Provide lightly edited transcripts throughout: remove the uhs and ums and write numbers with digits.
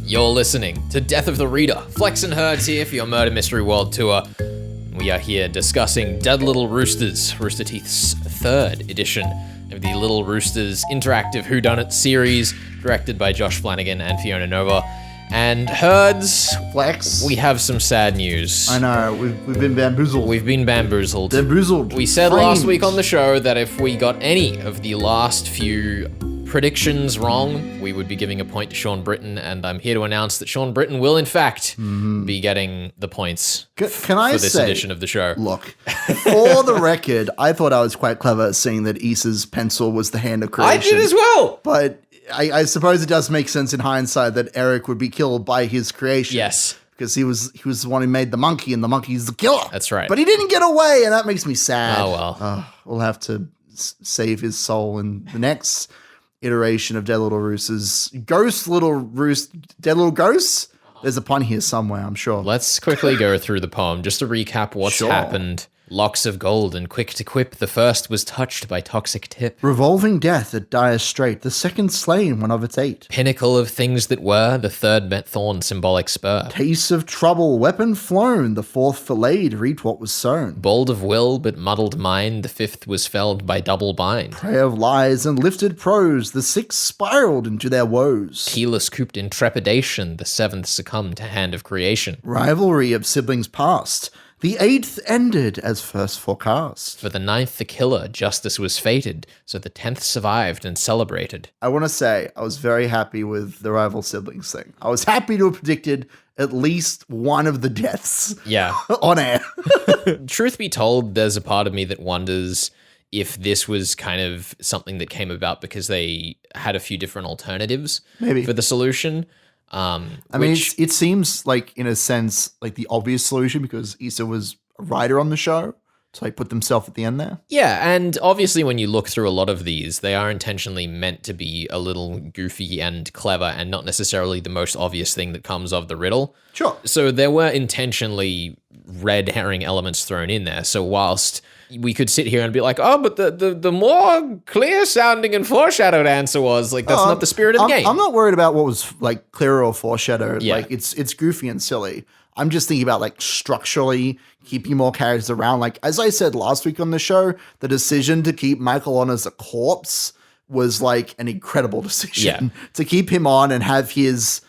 You're listening to Death of the Reader. Flex and Herds here for your Murder Mystery World Tour. We are here discussing Dead Little Roosters, Rooster Teeth's third edition of the Little Roosters interactive whodunit series, directed by Josh Flanagan and Fiona Nova. And Herds, Flex, we have some sad news. I know, we've been bamboozled. We've been bamboozled. Bamboozled. We said last week on the show that if we got any of the last few predictions wrong, we would be giving a point to Sean Britton, and I'm here to announce that Sean Britton will in fact be getting the points Can I for this say, edition of the show. Look, for the record, I thought I was quite clever seeing that Issa's pencil was the hand of creation. I did as well! But I suppose it does make sense in hindsight that Eric would be killed by his creation. Yes. Because he was the one who made the monkey, and the monkey's the killer. That's right. But he didn't get away, and that makes me sad. Oh, well. We'll have to save his soul in the next iteration of Dead Little Roosters. Dead Little Ghosts? There's a pun here somewhere, I'm sure. Let's quickly go through the poem just to recap what's happened. Locks of gold and quick to quip, the first was touched by toxic tip. Revolving death at dire strait, the second slain one of its 8. Pinnacle of things that were, the third met thorn, symbolic spur. Taste of trouble, weapon flown, the fourth filleted, reaped what was sown. Bold of will, but muddled mind, the fifth was felled by double bind. Prey of lies and lifted prose, the sixth spiraled into their woes. Keyless cooped in trepidation, the seventh succumbed to hand of creation. Rivalry of siblings past, the 8th ended as first forecast. For the 9th the killer, justice was fated, so the 10th survived and celebrated. I want to say I was very happy with the rival siblings thing. I was happy to have predicted at least one of the deaths on air. Truth be told, there's a part of me that wonders if this was kind of something that came about because they had a few different alternatives for the solution. I mean, it seems like, in a sense, like the obvious solution because Issa was a writer on the show, so he put themselves at the end there. Yeah, and obviously when you look through a lot of these, they are intentionally meant to be a little goofy and clever and not necessarily the most obvious thing that comes of the riddle. Sure. So there were intentionally red herring elements thrown in there. So whilst we could sit here and be like, oh, but the more clear sounding and foreshadowed answer was like, that's not the spirit of the game. I'm not worried about what was like clear or foreshadowed. Yeah. Like it's goofy and silly. I'm just thinking about like structurally keeping more characters around. Like, as I said last week on the show, the decision to keep Michael on as a corpse was like an incredible decision. To keep him on and have his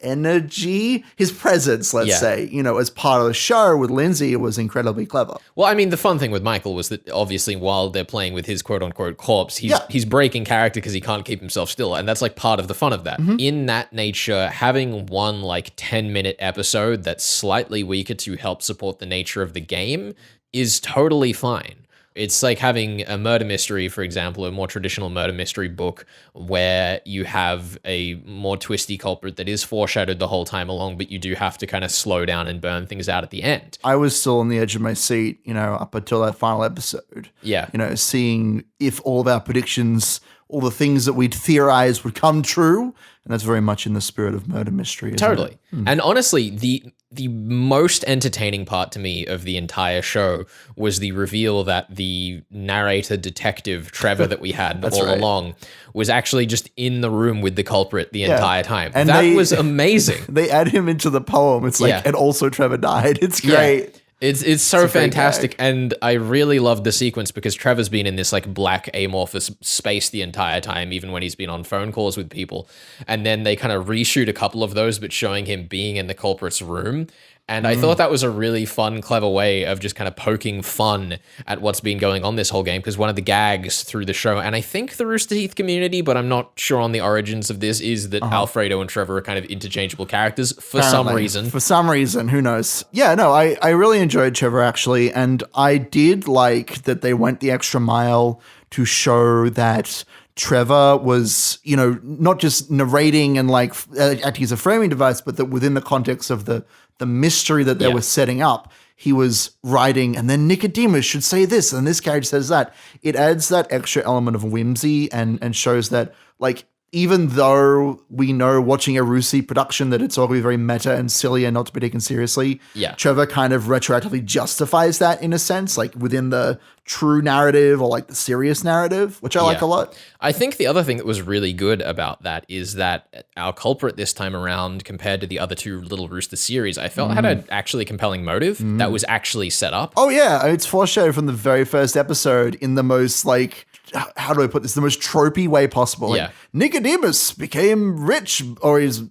energy, his presence, let's say, as part of the show with Lindsay, it was incredibly clever. Well, I mean, the fun thing with Michael was that obviously while they're playing with his quote-unquote corpse, he's breaking character because he can't keep himself still, and that's like part of the fun of that. In that nature, having one like 10-minute episode that's slightly weaker to help support the nature of the game is totally fine. It's like having a murder mystery, for example, a more traditional murder mystery book where you have a more twisty culprit that is foreshadowed the whole time along, but you do have to kind of slow down and burn things out at the end. I was still on the edge of my seat, up until that final episode. Yeah. Seeing if all of our predictions, all the things that we'd theorized would come true. And that's very much in the spirit of murder mystery. Totally. And honestly, the most entertaining part to me of the entire show was the reveal that the narrator detective Trevor that we had along was actually just in the room with the culprit the entire time. And that was amazing. They add him into the poem. It's like, and also Trevor died. It's great. Yeah. It's so fantastic, and I really love the sequence because Trevor's been in this like black amorphous space the entire time, even when he's been on phone calls with people. And then they kind of reshoot a couple of those, but showing him being in the culprit's room. And I thought that was a really fun, clever way of just kind of poking fun at what's been going on this whole game, because one of the gags through the show, and I think the Rooster Teeth community, but I'm not sure on the origins of this, is that Alfredo and Trevor are kind of interchangeable characters for some reason. For some reason, who knows? Yeah, no, I really enjoyed Trevor, actually, and I did like that they went the extra mile to show that Trevor was, not just narrating and like acting as a framing device, but that within the context of the mystery that they were setting up, he was writing, and then Nicodemus should say this, and this character says that. It adds that extra element of whimsy and shows that, like, even though we know watching a Rooster production that it's all going to be very meta and silly and not to be taken seriously, Trevor kind of retroactively justifies that in a sense, like within the true narrative or like the serious narrative, which I like a lot. I think the other thing that was really good about that is that our culprit this time around, compared to the other two Little Rooster series, I felt had an actually compelling motive that was actually set up. Oh yeah, it's foreshadowed from the very first episode in the most like, how do I put this? The most tropey way possible. Like, Nicodemus became rich, or his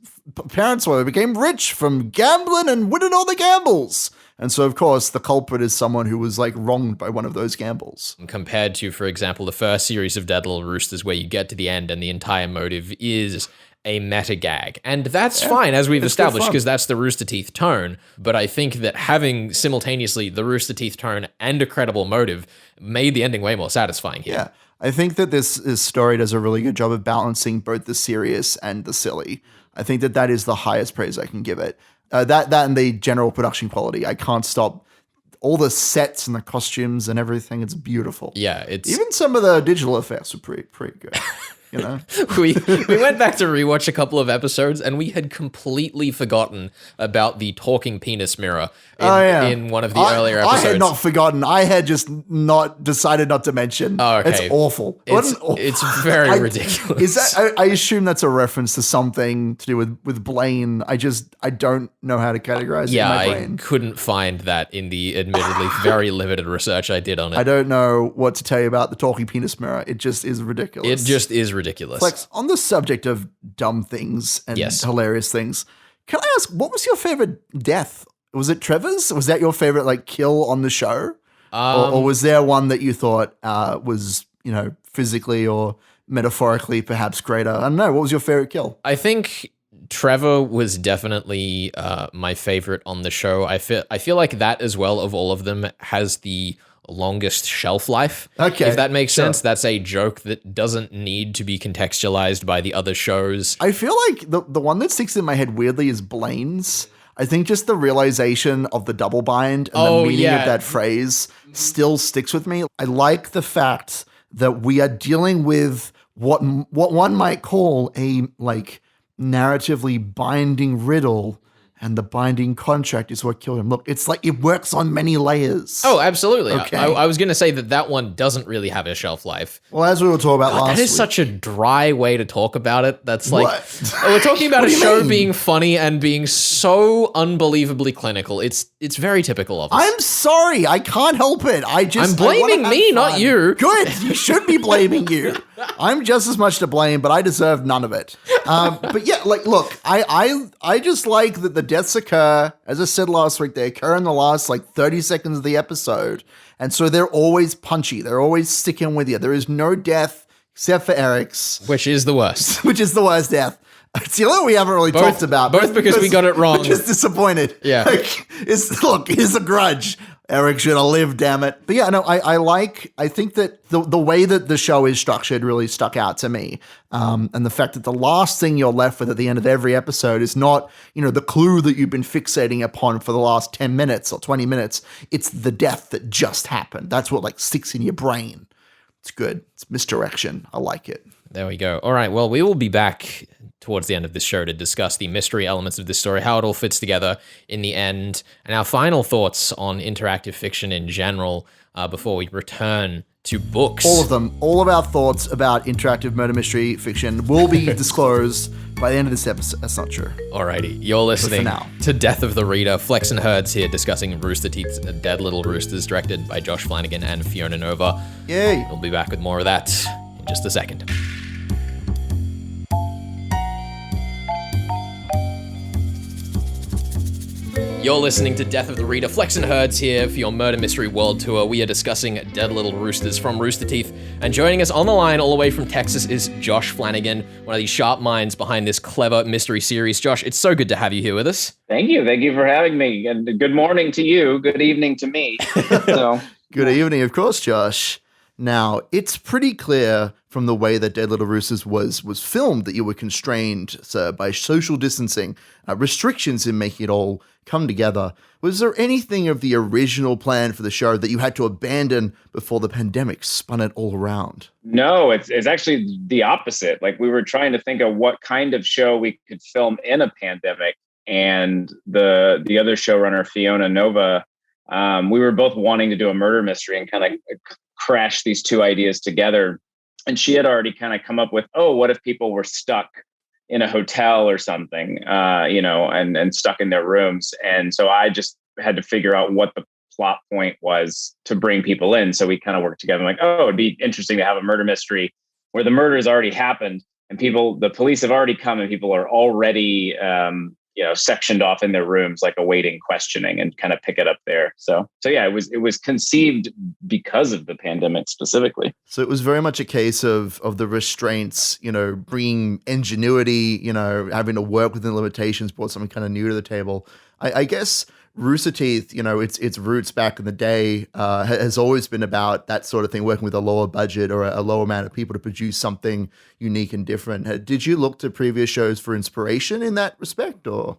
parents became rich from gambling and winning all the gambles. And so, of course, the culprit is someone who was like wronged by one of those gambles. Compared to, for example, the first series of Dead Little Roosters, where you get to the end and the entire motive is a meta gag. And that's fine, as we've established, because that's the Rooster Teeth tone. But I think that having simultaneously the Rooster Teeth tone and a credible motive made the ending way more satisfying here. Yeah. I think that this story does a really good job of balancing both the serious and the silly. I think that is the highest praise I can give it. That and the general production quality. I can't stop. All the sets and the costumes and everything. It's beautiful. Yeah, it's even some of the digital effects are pretty good. You know, we went back to rewatch a couple of episodes and we had completely forgotten about the talking penis mirror in one of the earlier episodes. I had not forgotten. I had just decided not to mention. Oh, okay. It's awful. It's very ridiculous. Is that? I assume that's a reference to something to do with Blaine. I don't know how to categorize it in my brain. I couldn't find that in the admittedly very limited research I did on it. I don't know what to tell you about the talking penis mirror. It just is ridiculous. It just is ridiculous. Flex, on the subject of dumb things and hilarious things, can I ask, what was your favorite death? Was it Trevor's? Was that your favorite like kill on the show? Or was there one that you thought was, physically or metaphorically perhaps greater? I don't know. What was your favorite kill? I think Trevor was definitely my favorite on the show. I feel like that as well, of all of them, has the longest shelf life. Okay. If that makes sense. That's a joke that doesn't need to be contextualized by the other shows. I feel like the one that sticks in my head weirdly is Blaine's. I think just the realization of the double bind and the meaning of that phrase still sticks with me. I like the fact that we are dealing with what one might call a like narratively binding riddle, and the binding contract is what killed him. Look, it's like it works on many layers. Oh, absolutely. Okay. I was going to say that one doesn't really have a shelf life. Well, as we were talking about last week. That is such a dry way to talk about it. That's like, we're talking about a show being funny and being so unbelievably clinical. It's very typical of us. I'm sorry. I can't help it. I'm blaming me, not you. Good. You should be blaming you. I'm just as much to blame, but I deserve none of it. But yeah, like, look, I just like that the deaths occur, as I said last week, they occur in the last like 30 seconds of the episode. And so they're always punchy. They're always sticking with you. There is no death except for Eric's. Which is the worst. Which is the worst death. It's the only one we haven't really talked about. Both because we got it wrong. Just disappointed. Yeah. Like, here's a grudge. Eric should have lived, damn it. But yeah, no, I think that the way that the show is structured really stuck out to me. And the fact that the last thing you're left with at the end of every episode is not, the clue that you've been fixating upon for the last 10 minutes or 20 minutes. It's the death that just happened. That's what like sticks in your brain. It's good. It's misdirection. I like it. There we go. All right. Well, we will be back towards the end of this show to discuss the mystery elements of this story, how it all fits together in the end, and our final thoughts on interactive fiction in general before we return to books. All of them. All of our thoughts about interactive murder mystery fiction will be disclosed by the end of this episode. That's not true. Alrighty. You're listening to Death of the Reader. Flex and Herds here discussing Rooster Teeth's Dead Little Roosters, directed by Josh Flanagan and Fiona Nova. Yay. We'll be back with more of that in just a second. You're listening to Death of the Reader. Flex and Herds here for your Murder Mystery World Tour. We are discussing Dead Little Roosters from Rooster Teeth. And joining us on the line all the way from Texas is Josh Flanagan, one of the sharp minds behind this clever mystery series. Josh, it's so good to have you here with us. Thank you. Thank you for having me. And good morning to you. Good evening to me. Good evening, of course, Josh. Now, it's pretty clear from the way that Dead Little Roosters was filmed that you were constrained, sir, by social distancing, restrictions in making it all come together. Was there anything of the original plan for the show that you had to abandon before the pandemic spun it all around? No, it's actually the opposite. Like, we were trying to think of what kind of show we could film in a pandemic, and the other showrunner, Fiona Nova, we were both wanting to do a murder mystery and kind of crash these two ideas together. And she had already kind of come up with, oh, what if people were stuck in a hotel or something, and stuck in their rooms. And so I just had to figure out what the plot point was to bring people in. So we kind of worked together, like, oh, it'd be interesting to have a murder mystery where the murder has already happened and the police have already come and people are already, sectioned off in their rooms, like awaiting questioning, and kind of pick it up there. So yeah, it was conceived because of the pandemic specifically. So it was very much a case of the restraints, bringing ingenuity, having to work within limitations, brought something kind of new to the table. I guess Rooster Teeth, its roots back in the day has always been about that sort of thing, working with a lower budget or a lower amount of people to produce something unique and different. Did you look to previous shows for inspiration in that respect, or?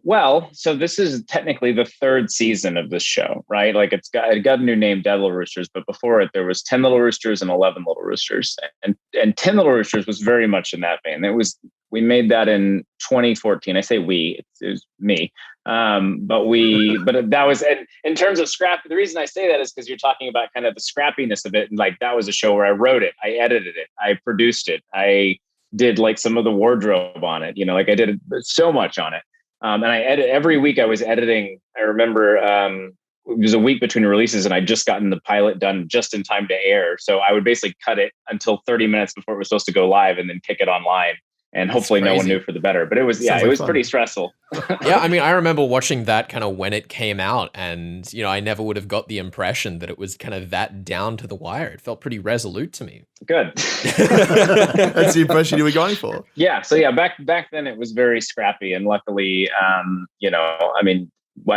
Well, so this is technically the third season of this show, right? Like, it got a new name, Dead Little Roosters, but before it, there was 10 Little Roosters and 11 Little Roosters. And 10 Little Roosters was very much in that vein. We made that in 2014. I say we, it was me. But that was, and in terms of scrap, the reason I say that is because you're talking about kind of the scrappiness of it. And like, that was a show where I wrote it, I edited it, I produced it, I did like some of the wardrobe on it, like I did so much on it. And every week I was editing. I remember, it was a week between releases and I'd just gotten the pilot done just in time to air. So I would basically cut it until 30 minutes before it was supposed to go live and then kick it online. And hopefully no one knew for the better, but it was pretty stressful. Yeah, I mean, I remember watching that kind of when it came out, and I never would have got the impression that it was kind of that down to the wire. It felt pretty resolute to me. Good. That's the impression you were going for. Yeah. So yeah, back then it was very scrappy, and luckily, I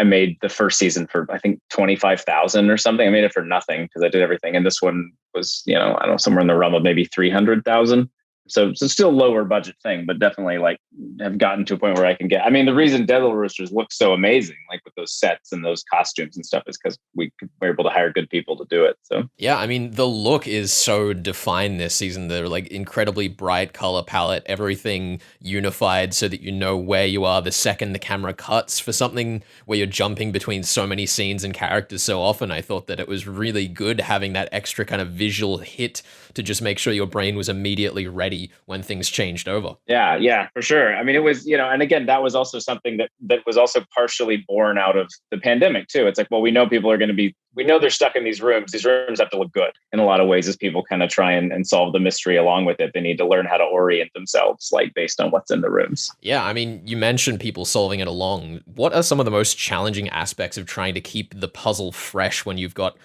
made the first season for I think 25,000 or something. I made it for nothing because I did everything, and this one was I don't know, somewhere in the realm of maybe 300,000. So it's still lower budget thing, but definitely like have gotten to a point where I can get, the reason Dead Little Roosters looks so amazing, like with those sets and those costumes and stuff, is because we were able to hire good people to do it. So yeah, the look is so defined this season. They're like incredibly bright color palette, everything unified so that you know where you are the second the camera cuts. For something where you're jumping between so many scenes and characters so often, I thought that it was really good having that extra kind of visual hit to just make sure your brain was immediately ready when things changed over. Yeah, for sure. It was, and again, that was also something that was also partially born out of the pandemic too. It's like, well, we know people are going to be, we know they're stuck in these rooms. These rooms have to look good in a lot of ways as people kind of try and solve the mystery along with it. They need to learn how to orient themselves, like based on what's in the rooms. Yeah, you mentioned people solving it along. What are some of the most challenging aspects of trying to keep the puzzle fresh when you've got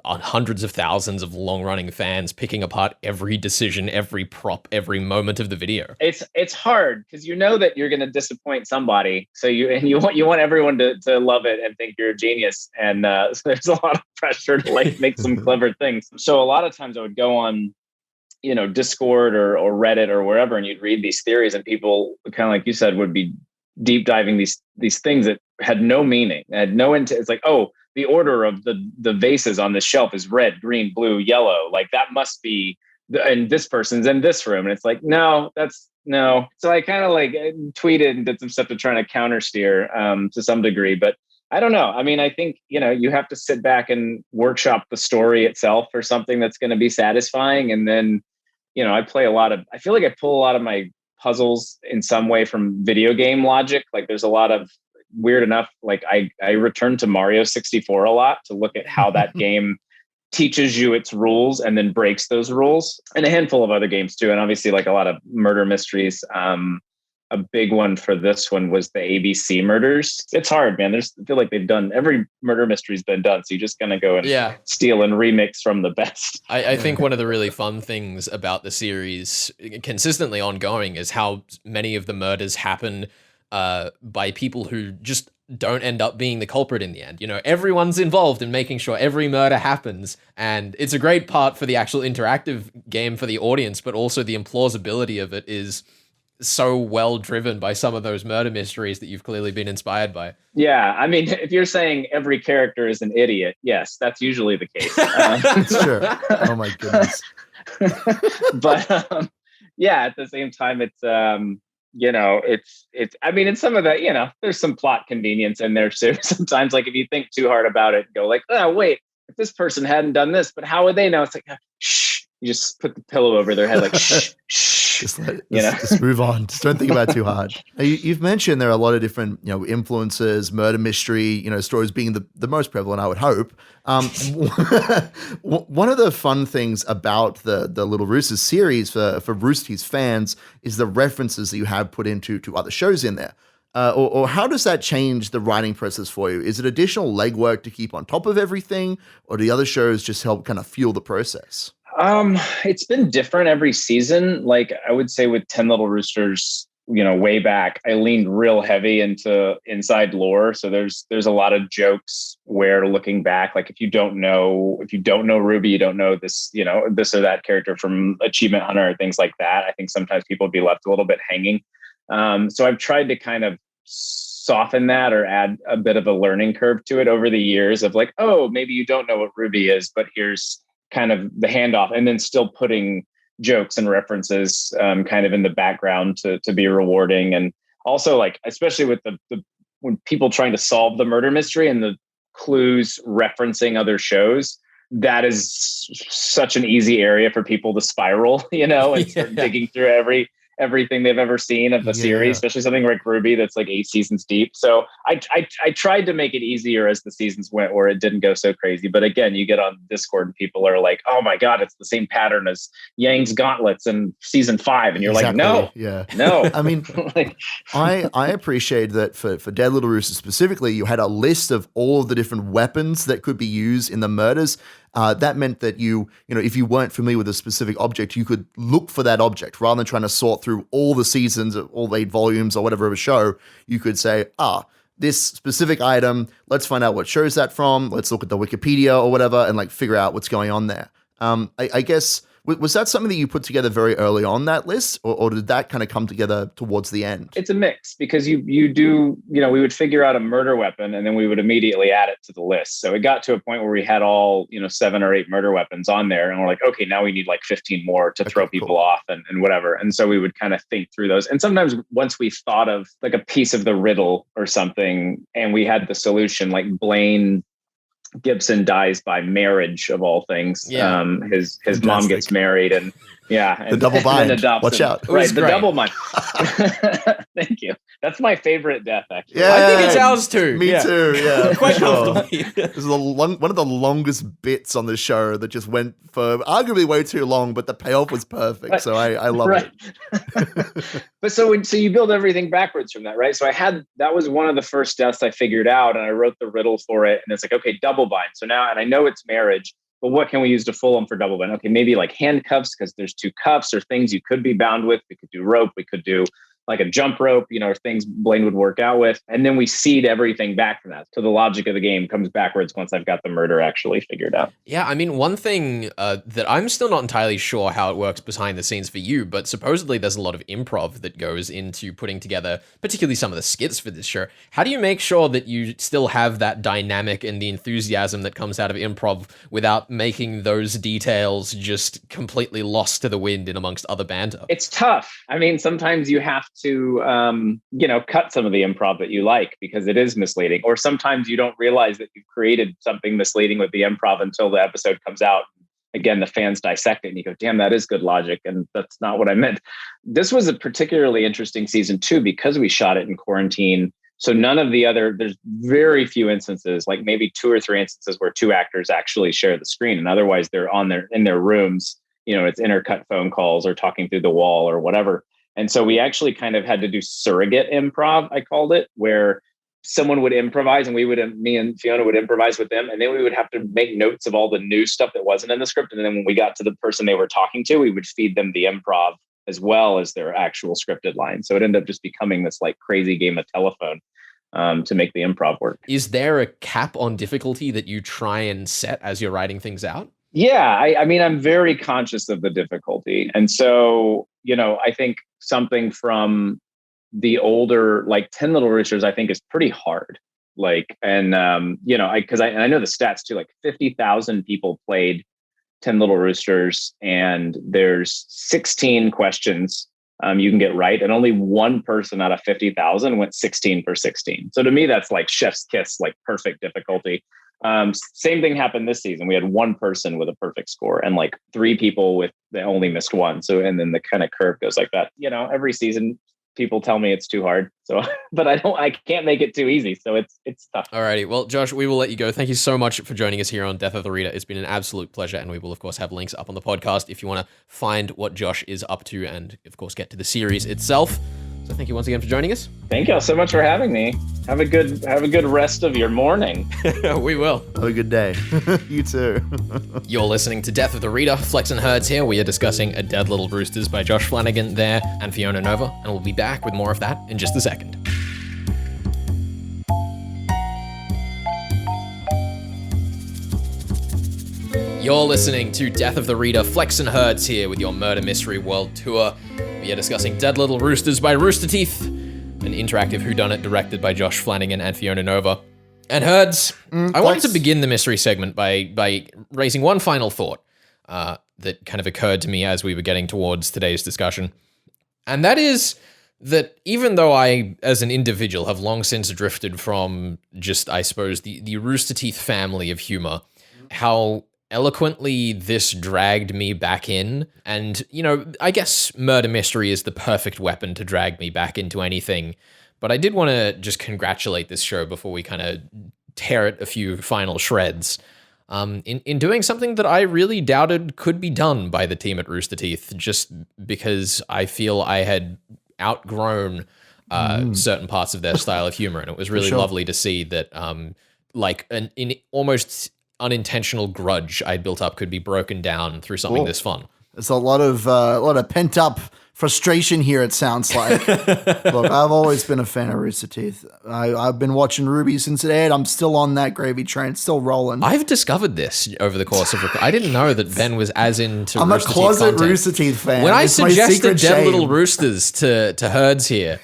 hundreds of thousands of long-running fans picking apart every decision, every prop, every moment of the video? It's hard because that you're going to disappoint somebody. So you want everyone to love it and think you're a genius, and so there's a lot of pressure to like make some clever things. So a lot of times I would go on Discord or Reddit or wherever, and you'd read these theories, and people kind of like you said would be deep diving these things that had no meaning, had no intent. It's like, oh, the order of the vases on this shelf is red, green, blue, yellow. Like that must be, and this person's in this room. And it's like, no, that's no. So I kind of like tweeted and did some stuff to try to counter steer to some degree, but I don't know. I think, you have to sit back and workshop the story itself for something that's going to be satisfying. And then, I feel like I pull a lot of my puzzles in some way from video game logic. Like there's a lot of, weird enough, like I return to Mario 64 a lot to look at how that game teaches you its rules and then breaks those rules, and a handful of other games too. And obviously like a lot of murder mysteries. A big one for this one was the ABC murders. It's hard, man. I feel like every murder mystery's been done. So you're just going to go and steal and remix from the best. I think one of the really fun things about the series consistently ongoing is how many of the murders happen by people who just don't end up being the culprit in the end. You know, everyone's involved in making sure every murder happens, and it's a great part for the actual interactive game for the audience, but also the implausibility of it is so well driven by some of those murder mysteries that you've clearly been inspired by. Yeah, I mean, if you're saying every character is an idiot, yes, that's usually the case. Sure. Oh my goodness. But yeah, at the same time, it's you know, it's I mean, in some of the, you know, there's some plot convenience in there too. Sometimes, like if you think too hard about it, go like, oh wait, if this person hadn't done this, but how would they know? It's like, shh. You just put the pillow over their head, like shh, shh. Just move on. Just don't think about it too hard. You've mentioned there are a lot of different, you know, influences, murder mystery, you know, stories being the most prevalent, I would hope. One of the fun things about the Little Roosters series for Roosties fans is the references that you have put into other shows in there. Or how does that change the writing process for you? Is it additional legwork to keep on top of everything, or do the other shows just help kind of fuel the process? It's been different every season. Like I would say with 10 Little Roosters, you know, way back, I leaned real heavy into inside lore. So there's a lot of jokes where, looking back, like if you don't know Ruby, you don't know this, you know, this or that character from Achievement Hunter or things like that. I think sometimes people would be left a little bit hanging. So I've tried to kind of soften that or add a bit of a learning curve to it over the years of like, oh, maybe you don't know what Ruby is, but here's kind of the handoff, and then still putting jokes and references kind of in the background to be rewarding. And also, like, especially with the when people trying to solve the murder mystery and the clues referencing other shows, that is such an easy area for people to spiral, you know, and start digging through everything they've ever seen of the series, especially something like Ruby that's like 8 seasons deep. So I tried to make it easier as the seasons went, where it didn't go so crazy. But again, you get on Discord and people are like, oh my God, it's the same pattern as Yang's gauntlets in season 5. And you're like, no. I mean, like, I appreciate that for Dead Little Roosters specifically, you had a list of all of the different weapons that could be used in the murders. That meant that you know, if you weren't familiar with a specific object, you could look for that object rather than trying to sort through all the seasons, all 8 volumes or whatever of a show. You could say, this specific item, let's find out what show's that from. Let's look at the Wikipedia or whatever and like figure out what's going on there. I guess, was that something that you put together very early on that list, or did that kind of come together towards the end? It's a mix, because you do, you know, we would figure out a murder weapon and then we would immediately add it to the list. So it got to a point where we had all, you know, 7 or 8 murder weapons on there, and we're like, okay, now we need like 15 more to throw people off and whatever. And so we would kind of think through those. And sometimes once we thought of like a piece of the riddle or something and we had the solution, like Blaine Gibson dies by marriage of all things. His mom gets married, and the double bind. Watch out! Right, the double bind. Thank you. That's my favorite death, actually. Yeah, I think it's ours too. Me too. Yeah, quite comfortably. This is one of the longest bits on the show that just went for arguably way too long, but the payoff was perfect. So I love it. But so you build everything backwards from that, right? So that was one of the first deaths I figured out, and I wrote the riddle for it. And it's like, okay, double bind. So now, and I know it's marriage, but what can we use to fool them for double bind? Okay, maybe like handcuffs, because there's 2 cuffs or things you could be bound with. We could do rope. We could do like a jump rope, you know, or things Blaine would work out with. And then we seed everything back from that. So the logic of the game comes backwards once I've got the murder actually figured out. Yeah, I mean, one thing that I'm still not entirely sure how it works behind the scenes for you, but supposedly there's a lot of improv that goes into putting together, particularly some of the skits for this show. How do you make sure that you still have that dynamic and the enthusiasm that comes out of improv without making those details just completely lost to the wind in amongst other banter? It's tough. I mean, sometimes you have to, you know, cut some of the improv that you like because it is misleading. Or sometimes you don't realize that you've created something misleading with the improv until the episode comes out. Again, the fans dissect it and you go, damn, that is good logic. And that's not what I meant. This was a particularly interesting season too, because we shot it in quarantine. So there's very few instances, like maybe 2 or 3 instances where 2 actors actually share the screen. And otherwise they're in their rooms, you know, it's intercut phone calls or talking through the wall or whatever. And so we actually kind of had to do surrogate improv, I called it, where someone would improvise and me and Fiona would improvise with them. And then we would have to make notes of all the new stuff that wasn't in the script. And then when we got to the person they were talking to, we would feed them the improv as well as their actual scripted lines. So it ended up just becoming this like crazy game of telephone. to make the improv work. Is there a cap on difficulty that you try and set as you're writing things out? Yeah, I mean, I'm very conscious of the difficulty. And so, I think something from the older, like 10 Little Roosters, I think is pretty hard. And I know the stats too, like 50,000 people played 10 Little Roosters, and there's 16 questions you can get right. And only one person out of 50,000 went 16 for 16. So to me, that's like chef's kiss, like perfect difficulty. Same thing happened this season. We had one person with a perfect score and like 3 people with they only missed one. So, and then the kind of curve goes like that. Every season people tell me it's too hard. So, but I can't make it too easy. So it's tough. Alrighty. Well, Josh, we will let you go. Thank you so much for joining us here on Death of the Reader. It's been an absolute pleasure. And we will, of course, have links up on the podcast if you want to find what Josh is up to and, of course, get to the series itself. So thank you once again for joining us. Thank you all so much for having me. Have a good rest of your morning. We will. Have a good day. You too. You're listening to Death of the Reader. Flex and Herds here. We are discussing A Dead Little Roosters by Josh Flanagan there and Fiona Nova. And we'll be back with more of that in just a second. You're listening to Death of the Reader. Flex and Herds here with your Murder Mystery World Tour. We are discussing Dead Little Roosters by Rooster Teeth, an interactive whodunit directed by Josh Flanagan and Fiona Nova. And Herds, I wanted to begin the mystery segment by raising one final thought that kind of occurred to me as we were getting towards today's discussion. And that is that even though I, as an individual, have long since drifted from just, I suppose, the Rooster Teeth family of humor, how eloquently this dragged me back in. And, I guess murder mystery is the perfect weapon to drag me back into anything. But I did want to just congratulate this show before we kind of tear it a few final shreds. In doing something that I really doubted could be done by the team at Rooster Teeth, just because I feel I had outgrown certain parts of their style of humor. And it was really lovely to see that in almost unintentional grudge I built up could be broken down through something this fun. There's a lot of pent up frustration here, it sounds like. Look, I've always been a fan of Rooster Teeth. I've been watching Ruby since it aired. I'm still on that gravy train, still rolling. I've discovered this over the course of I didn't know that Ben was as into I'm Rooster a closet Teeth Rooster Teeth fan. When I suggested Dead shame. Little Roosters to Herds here,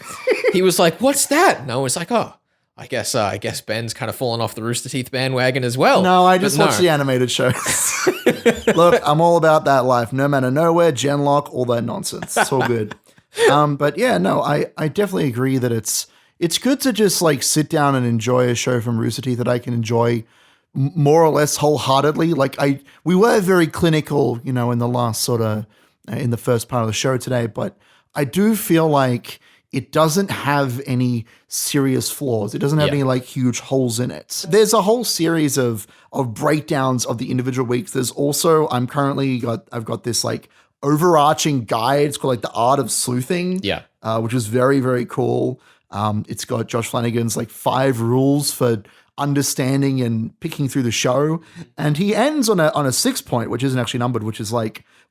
he was like, "What's that?" And I was like, "Oh, I guess Ben's kind of fallen off the Rooster Teeth bandwagon as well." No, I just watch the animated shows. Look, I'm all about that life. No Matter Nowhere, Genlock, all that nonsense. It's all good. But yeah, no, I definitely agree that it's good to just like sit down and enjoy a show from Rooster Teeth that I can enjoy more or less wholeheartedly. We were very clinical, in the last in the first part of the show today, but I do feel like it doesn't have any serious flaws. It doesn't have any huge holes in it. There's a whole series of breakdowns of the individual weeks. There's also, I've got this overarching guide. It's called The Art of Sleuthing. Yeah. Which is very, very cool. It's got Josh Flanagan's 5 rules for understanding and picking through the show. And he ends on a 6 point, which isn't actually numbered, which is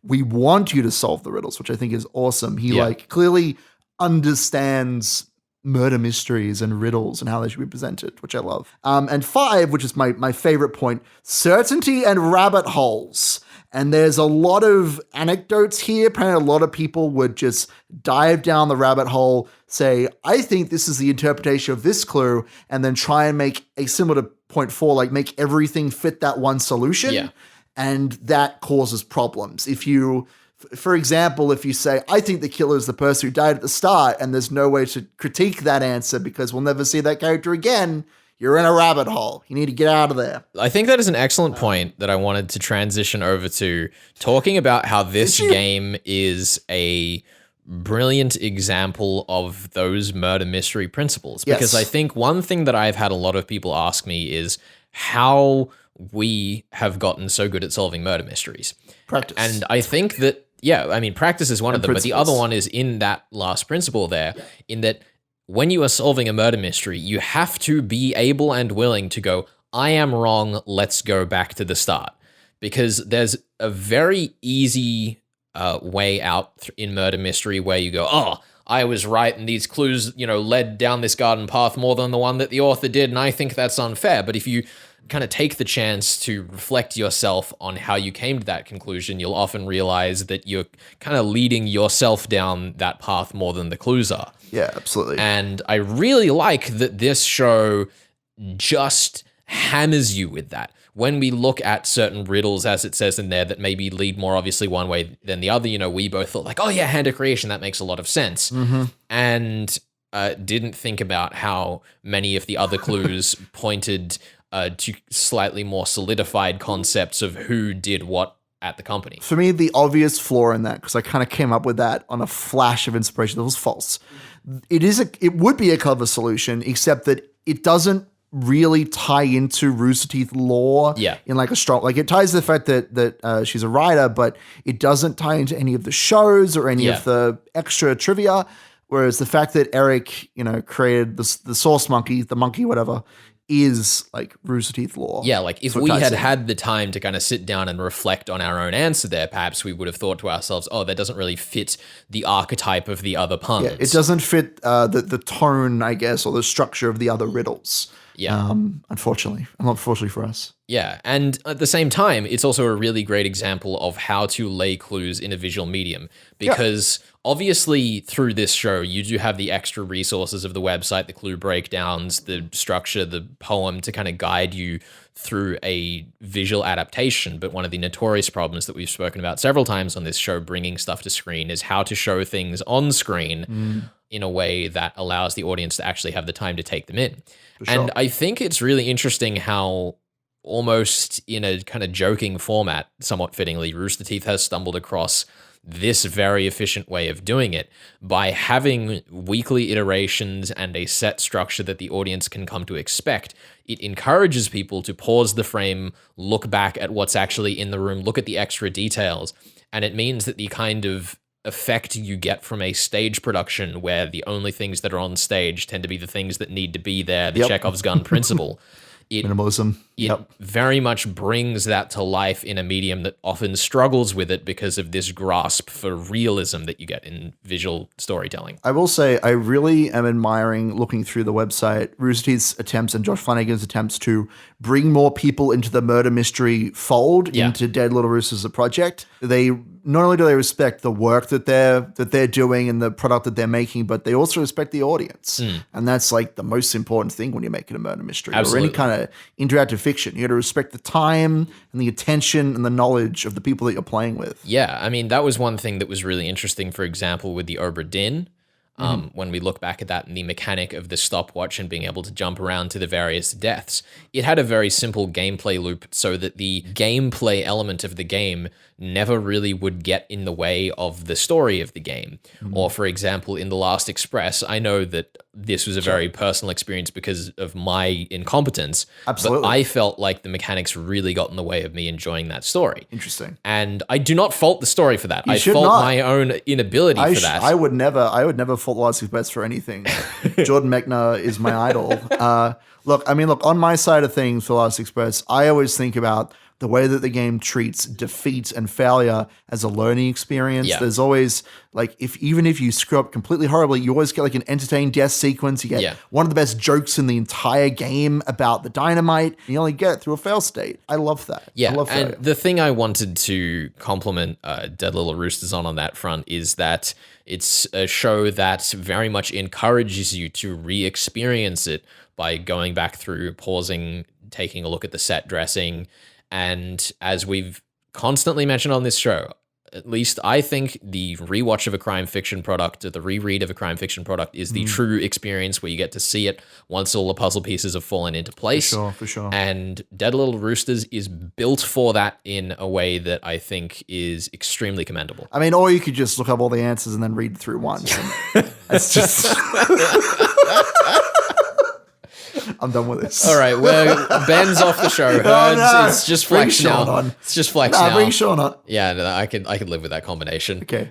we want you to solve the riddles, which I think is awesome. He clearly understands murder mysteries and riddles and how they should be presented, which I love. And 5, which is my favorite point, certainty and rabbit holes. And there's a lot of anecdotes here. Apparently a lot of people would just dive down the rabbit hole, say, I think this is the interpretation of this clue, and then try and make a similar to point 4, make everything fit that one solution. Yeah. And that causes problems. For example, if you say, I think the killer is the person who died at the start, and there's no way to critique that answer because we'll never see that character again, you're in a rabbit hole. You need to get out of there. I think that is an excellent point that I wanted to transition over to, talking about how this game is a brilliant example of those murder mystery principles. Because I think one thing that I've had a lot of people ask me is how we have gotten so good at solving murder mysteries. Practice. And I think that, practice is one of them, but the other one is in that last principle there, in that when you are solving a murder mystery, you have to be able and willing to go, I am wrong, let's go back to the start. Because there's a very easy way out in murder mystery where you go, oh, I was right, and these clues, led down this garden path more than the one that the author did, and I think that's unfair. But if you kind of take the chance to reflect yourself on how you came to that conclusion, you'll often realize that you're kind of leading yourself down that path more than the clues are. Yeah, absolutely. And I really like that this show just hammers you with that. When we look at certain riddles, as it says in there, that maybe lead more obviously one way than the other, we both thought like, oh yeah, hand of creation, that makes a lot of sense. Mm-hmm. And didn't think about how many of the other clues pointed to slightly more solidified concepts of who did what at the company. For me, the obvious flaw in that, because I kind of came up with that on a flash of inspiration that was false. It would be a clever solution, except that it doesn't really tie into Rooster Teeth lore in like a strong, like it ties to the fact that she's a writer, but it doesn't tie into any of the shows or any of the extra trivia. Whereas the fact that Eric, created the source monkey, the monkey, whatever, is like Rooster Teeth lore. Yeah, like if we had the time to kind of sit down and reflect on our own answer there, perhaps we would have thought to ourselves, oh, that doesn't really fit the archetype of the other puns. Yeah, it doesn't fit the tone, I guess, or the structure of the other riddles. Yeah. Unfortunately for us. Yeah, and at the same time, it's also a really great example of how to lay clues in a visual medium, because obviously through this show, you do have the extra resources of the website, the clue breakdowns, the structure, the poem to kind of guide you through a visual adaptation. But one of the notorious problems that we've spoken about several times on this show, bringing stuff to screen, is how to show things on screen in a way that allows the audience to actually have the time to take them in. Sure. And I think it's really interesting how, almost in a kind of joking format, somewhat fittingly, Rooster Teeth has stumbled across this very efficient way of doing it by having weekly iterations and a set structure that the audience can come to expect. It encourages people to pause the frame, look back at what's actually in the room, look at the extra details, and it means that the kind of effect you get from a stage production where the only things that are on stage tend to be the things that need to be there, the Chekhov's gun principle. Minimalism. It very much brings that to life in a medium that often struggles with it because of this grasp for realism that you get in visual storytelling. I will say I really am admiring, looking through the website, Rooster Teeth's attempts and Josh Flanagan's attempts to bring more people into the murder mystery fold, into Dead Little Roosters, the project. They not only do they respect the work that they're doing and the product that they're making, but they also respect the audience. And that's like the most important thing when you're making a murder mystery or any kind of interactive fiction. You got to respect the time and the attention and the knowledge of the people that you're playing with. Yeah, I mean, that was one thing that was really interesting, for example, with the Obra Dinn. When we look back at that and the mechanic of the stopwatch and being able to jump around to the various deaths, it had a very simple gameplay loop so that the gameplay element of the game never really would get in the way of the story of the game. Or, for example, in The Last Express, I know that this was a very personal experience because of my incompetence. Absolutely. But I felt like the mechanics really got in the way of me enjoying that story. Interesting. And I do not fault the story for that. I fault my own inability for that. I would never fault The Last Express for anything. Jordan Mechner is my idol. Look, on my side of things for The Last Express, I always think about the way that the game treats defeat and failure as a learning experience. Yeah. There's always, like, even if you screw up completely horribly, you always get like an entertaining death sequence. You get one of the best jokes in the entire game about the dynamite. And you only get it through a fail state. I love that. Yeah, I love and the thing I wanted to compliment Dead Little Roosters on that front is that it's a show that very much encourages you to re-experience it by going back through, pausing, taking a look at the set dressing. And as we've constantly mentioned on this show, at least I think the rewatch of a crime fiction product, or the reread of a crime fiction product, is the true experience where you get to see it once all the puzzle pieces have fallen into place. For sure. And Dead Little Roosters is built for that in a way that I think is extremely commendable. I mean, or you could just look up all the answers and then read through once. It's just... I'm done with this. All right, Ben's off the show. It's just Flex now. It's just Flex now. Bring Sean on. Yeah, no, I could live with that combination. Okay.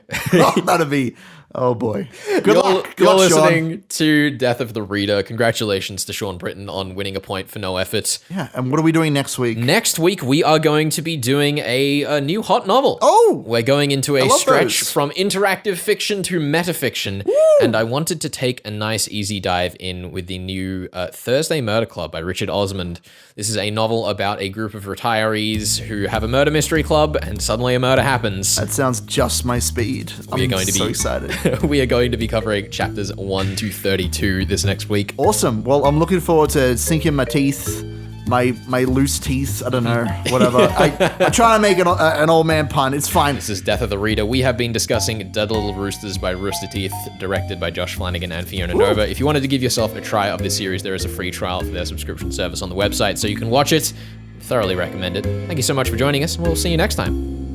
That'd be Oh boy. Good You're luck, Sean. listening to Death of the Reader. Congratulations to Sean Britton on winning a point for no effort. Yeah, and what are we doing next week? Next week, we are going to be doing a new hot novel. Oh! We're going into a stretch those. from interactive fiction to metafiction. Woo! And I wanted to take a nice, easy dive in with the new Thursday Murder Club by Richard Osmond. This is a novel about a group of retirees who have a murder mystery club, and suddenly a murder happens. That sounds just my speed. I'm so excited. We are going to be covering chapters 1 to 32 this next week. Awesome. Well, I'm looking forward to sinking my teeth, my loose teeth. I don't know, whatever. I try to make an old man pun. It's fine. This is Death of the Reader. We have been discussing Dead Little Roosters by Rooster Teeth, directed by Josh Flanagan and Fiona Nova. If you wanted to give yourself a try of this series, there is a free trial for their subscription service on the website, so you can watch it. Thoroughly recommend it. Thank you so much for joining us, and we'll see you next time.